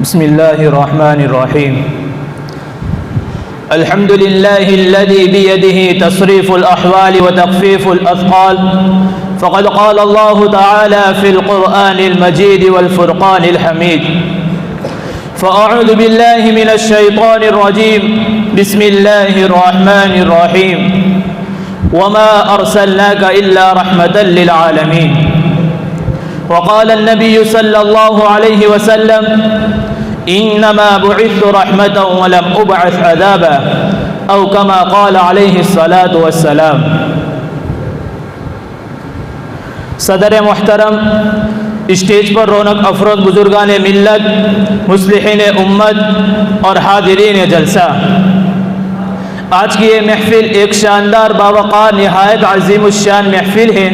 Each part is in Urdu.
بسم الله الرحمن الرحيم. الحمد لله الذي بيده تصريف الأحوال وتخفيف الأثقال، فقد قال الله تعالى في القرآن المجيد والفرقان الحميد: فأعوذ بالله من الشيطان الرجيم، بسم الله الرحمن الرحيم. وما أرسلناك إلا رحمة للعالمين. وقال النبي صلى الله عليه وسلم: إنما بعثت رحمة ولم أبعث عذابا، أو كما قال عليه الصلاة والسلام. صدر محترم، اسٹیج پر رونق افروز بزرگان ملت، مصلحین امت اور حاضرین جلسہ، آج کی یہ محفل ایک شاندار باوقار نہایت عظیم الشان محفل ہے،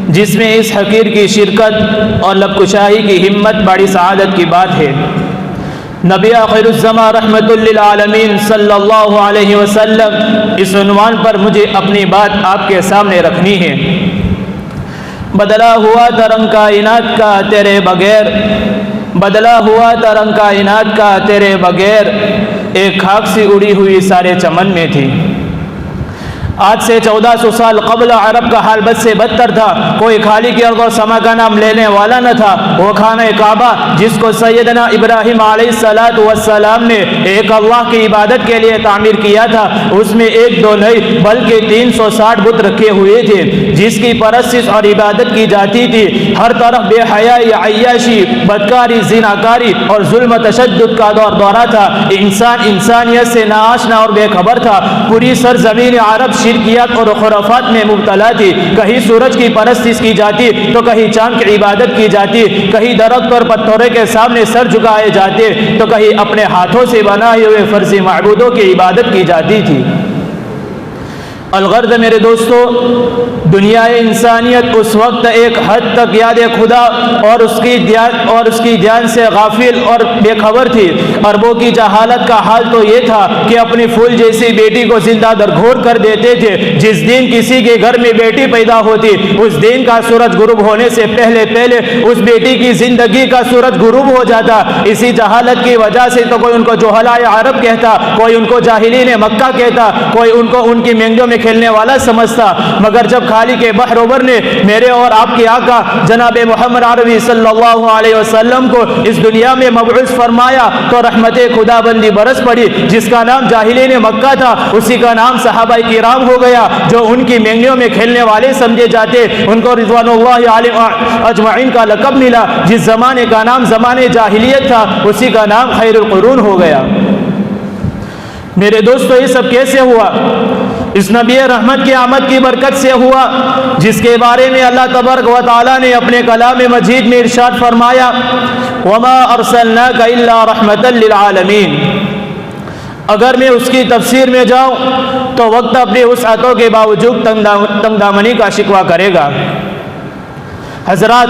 جس میں اس حقیر کی شرکت اور لب کشائی کی ہمت بڑی سعادت کی بات ہے۔ نبی آخر الزمان رحمت للعالمین صلی اللہ علیہ وسلم اس عنوان پر مجھے اپنی بات آپ کے سامنے رکھنی ہے۔ بدلا ہوا تھا رنگ کائنات کا تیرے بغیر، بدلا ہوا تھا رنگ کائنات کا تیرے بغیر، ایک خاک سی اڑی ہوئی سارے چمن میں تھی۔ آج سے 1400 سال قبل عرب کا حال بد سے بدتر تھا۔ کوئی خالق ارض و سما کا نام لینے والا نہ تھا۔ وہ خانہ کعبہ جس کو سیدنا ابراہیم علیہ السلام نے ایک اللہ کی عبادت کے لیے تعمیر کیا تھا، اس میں ایک دو نہیں بلکہ 360 بت رکھے ہوئے تھے، جس کی پرستش اور عبادت کی جاتی تھی۔ ہر طرف بے حیائی، عیاشی، بدکاری، زناکاری اور ظلم و تشدد کا دورہ تھا۔ انسان انسانیت سے ناآشنا اور بے خبر تھا۔ پوری سرزمین عرب شرکیات اور خرافات میں مبتلا تھی۔ کہیں سورج کی پرستش کی جاتی تو کہیں چاند کی عبادت کی جاتی، کہیں درخت اور پتھروں کے سامنے سر جھکائے جاتے تو کہیں اپنے ہاتھوں سے بنائے ہوئے فرضی معبودوں کی عبادت کی جاتی تھی۔ الغرض میرے دوستو، دنیا انسانیت اس وقت ایک حد تک یاد خدا اور اس کی دھیان سے غافل اور بے خبر تھی۔ عربوں کی جہالت کا حال تو یہ تھا کہ اپنی پھول جیسی بیٹی کو زندہ درگور کر دیتے تھے۔ جس دن کسی کے گھر میں بیٹی پیدا ہوتی، اس دن کا سورج غروب ہونے سے پہلے اس بیٹی کی زندگی کا سورج غروب ہو جاتا۔ اسی جہالت کی وجہ سے تو کوئی ان کو جہلاء عرب کہتا، کوئی ان کو جاہلین مکہ کہتا، کوئی ان کو ان کی مینگوں میں کھیلنے والا سمجھتا۔ مگر جب خالق بحر و بر نے میرے اور آپ کے آقا جناب محمد عربی صلی اللہ علیہ وسلم کو اس دنیا میں مبعوث فرمایا تو رحمت خدا بندی برس پڑی۔ جس کا نام جاہلین مکہ تھا، اسی کا نام صحابہ کرام ہو گیا، جو ان کی مینگوں میں کھیلنے والے سمجھے جاتے۔ ان کو رضوان اللہ علیہ اجمعین کا لقب ملا۔ جس زمانے کا نام زمانے جاہلیت تھا، اسی کا نام خیر القرون ہو گیا۔ میرے دوستو، یہ سب کیسے ہوا؟ اس نبی رحمت کی آمد کی برکت سے ہوا، جس کے بارے میں اللہ تبارک و تعالی نے اپنے کلام مجید میں ارشاد فرمایا: وما ارسلناک الا رحمتا للعالمین۔ اگر میں اس کی تفسیر میں جاؤں تو وقت اپنی وسعتوں کے باوجود تنگ دامنی کا شکوہ کرے گا۔ حضرات،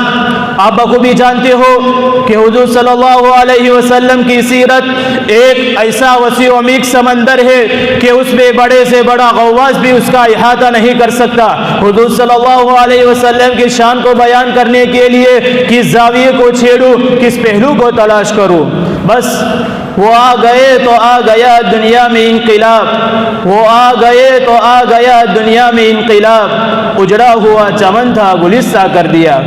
آپ بخوبی جانتے ہو کہ حضور صلی اللہ علیہ وسلم کی سیرت ایک ایسا وسیع و عمیق سمندر ہے کہ اس میں بڑے سے بڑا غواص بھی اس کا احاطہ نہیں کر سکتا۔ حضور صلی اللہ علیہ وسلم کی شان کو بیان کرنے کے لیے کس زاویے کو چھیڑوں، کس پہلو کو تلاش کروں؟ بس وہ آ گئے تو آ گیا دنیا میں انقلاب، وہ آ گئے تو آ گیا دنیا میں انقلاب، اجڑا ہوا چمن تھا گلستہ کر دیا۔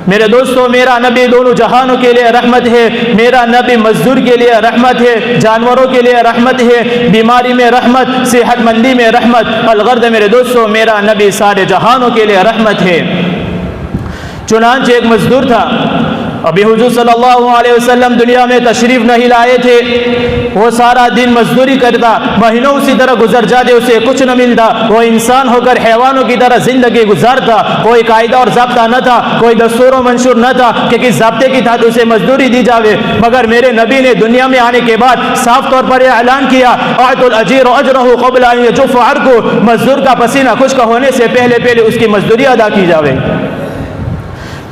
میرے دوستو، میرا نبی دونوں جہانوں کے لیے رحمت ہے۔ میرا نبی مزدور کے لیے رحمت ہے، جانوروں کے لیے رحمت ہے، بیماری میں رحمت، صحت مندی میں رحمت۔ الغرض میرے دوستو، میرا نبی سارے جہانوں کے لیے رحمت ہے۔ چنانچہ ایک مزدور تھا، ابھی حضور صلی اللہ علیہ وسلم دنیا میں تشریف نہیں لائے تھے۔ وہ سارا دن مزدوری کرتا، مہینوں اسی طرح گزر جاتے، اسے کچھ نہ ملتا۔ وہ انسان ہو کر حیوانوں کی طرح زندگی گزارتا۔ کوئی قاعدہ اور ضابطہ نہ تھا، کوئی دستور و منشور نہ تھا کہ کس ضابطے کی تحت اسے مزدوری دی جاوے۔ مگر میرے نبی نے دنیا میں آنے کے بعد صاف طور پر یہ اعلان کیا: اعطوا الاجیر اجرہ قبل ان یجف عرقہ۔ مزدور کا پسینہ خشک ہونے سے پہلے اس کی مزدوری ادا کی جاوے۔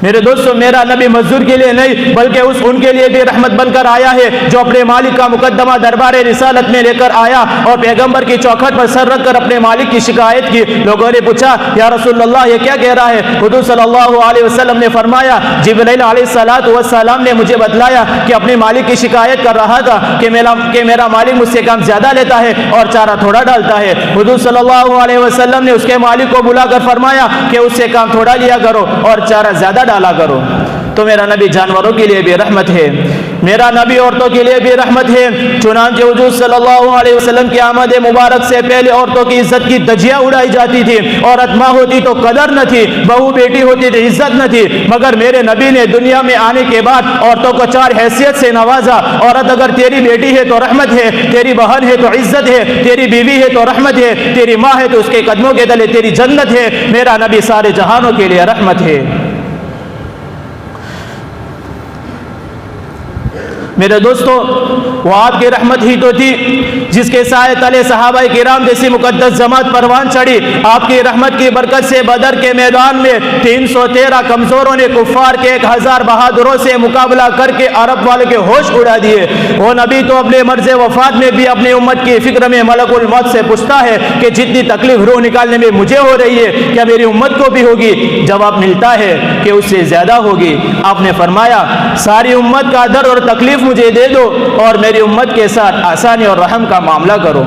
میرے دوستوں میرا نبی مزدور کے لیے نہیں بلکہ ان کے لیے بھی رحمت بن کر آیا ہے جو اپنے مالک کا مقدمہ دربار رسالت میں لے کر آیا اور پیغمبر کی چوکھٹ پر سر رکھ کر اپنے مالک کی شکایت کی۔ لوگوں نے پوچھا یا رسول اللہ یہ کیا کہہ رہا ہے؟ حضور صلی اللہ علیہ وسلم نے فرمایا جبرائیل علیہ السلام نے مجھے بتلایا کہ اپنے مالک کی شکایت کر رہا تھا کہ میرا مالک مجھ سے کام زیادہ لیتا ہے اور چارہ تھوڑا ڈالتا ہے۔ حضور صلی اللہ علیہ وسلم نے اس کے مالک کو بلا کر فرمایا کہ اس سے کام تھوڑا لیا کرو اور چارہ زیادہ ڈالا کرو۔ تو میرا نبی جانوروں کے لیے بھی رحمت ہے، میرا نبی عورتوں کے لیے بھی رحمت ہے۔ چنانچہ حضور صلی اللہ علیہ وسلم کی آمد مبارک سے پہلے عورتوں کی عزت کی دھجیاں اڑائی جاتی تھی، عورت ماں ہوتی تو قدر نہ تھی، بہو بیٹی ہوتی تو عزت نہ تھی، مگر میرے نبی نے دنیا میں آنے کے بعد عورتوں کو 4 حیثیت سے نوازا۔ عورت اگر تیری بیٹی ہے تو رحمت ہے، تیری بہن ہے تو عزت ہے، تیری بیوی ہے تو رحمت ہے، تیری ماں ہے تو اس کے قدموں کے تلے تیری جنت ہے۔ میرا نبی سارے جہانوں کے لیے رحمت ہے۔ میرے دوستو وہ آپ کی رحمت ہی تو تھی جس کے سائے تلے صحابہ کرام جیسی مقدس جماعت پروان چڑھی۔ آپ کی رحمت کی برکت سے بدر کے میدان میں 313 کمزوروں نے کفار کے 1000 بہادروں سے مقابلہ کر کے عرب والے کے ہوش اڑا دیے۔ وہ نبی تو اپنے مرض وفات میں بھی اپنی امت کی فکر میں ملک الموت سے پوچھتا ہے کہ جتنی تکلیف روح نکالنے میں مجھے ہو رہی ہے کیا میری امت کو بھی ہوگی؟ جواب ملتا ہے کہ اس سے زیادہ ہوگی۔ آپ نے فرمایا ساری امت کا درد اور تکلیف مجھے دے دو اور میری امت کے ساتھ آسانی اور رحم کا معاملہ کرو۔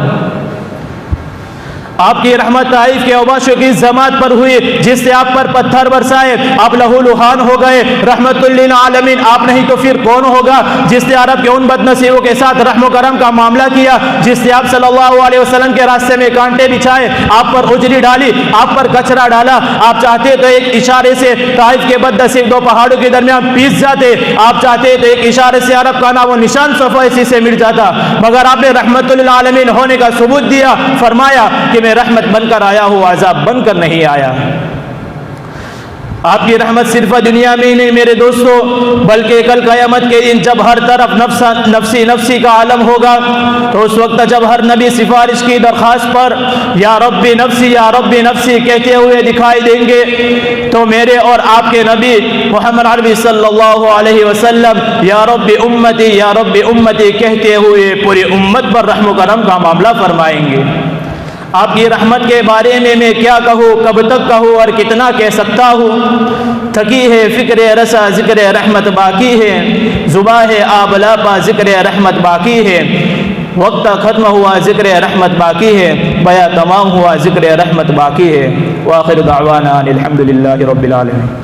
آپ کی رحمت طائف کے اوباشوں کی جماعت پر ہوئی جس سے آپ پر پتھر برسائے، آپ لہو لہان ہو گئے۔ رحمت للعالمین آپ نہیں تو پھر کون ہوگا جس نے عرب کے ان بد نصیبوں کے ساتھ رحم و کرم کا معاملہ کیا، جس نے آپ صلی اللہ علیہ وسلم کے راستے میں کانٹے بچھائے، آپ پر اجری ڈالی، آپ پر کچرا ڈالا۔ آپ چاہتے تو ایک اشارے سے طائف کے بد نصیب 2 پہاڑوں کے درمیان پیس جاتے، آپ چاہتے تو ایک اشارے سے عرب کا نام و نشان صفحے سے مٹ جاتا، مگر آپ نے رحمت للعالمین ہونے کا ثبوت دیا، فرمایا کہ میں رحمت بن کر آیا ہوں، عذاب بن کر نہیں آیا۔ آپ کی رحمت صرف دنیا میں نہیں میرے دوستو بلکہ کل قیامت کے دن جب ہر طرف نفسی نفسی کا عالم ہوگا تو اس وقت جب ہر نبی سفارش کی درخواست پر یا ربی نفسی کہتے ہوئے دکھائی دیں گے تو میرے اور آپ کے نبی محمد عربی صلی اللہ علیہ وسلم یا رب امتی کہتے ہوئے پوری امت پر رحم و کرم کا معاملہ فرمائیں گے۔ آپ کی رحمت کے بارے میں کیا کہوں، کب تک کہوں اور کتنا کہہ سکتا ہوں؟ تھکی ہے فکر رسا ذکر رحمت باقی ہے، زباں ہے آبلا پا ذکر رحمت باقی ہے، وقت ختم ہوا ذکر رحمت باقی ہے، بیاں تمام ہوا ذکر رحمت باقی ہے۔ وآخر دعوانا الحمدللہ رب العالمین۔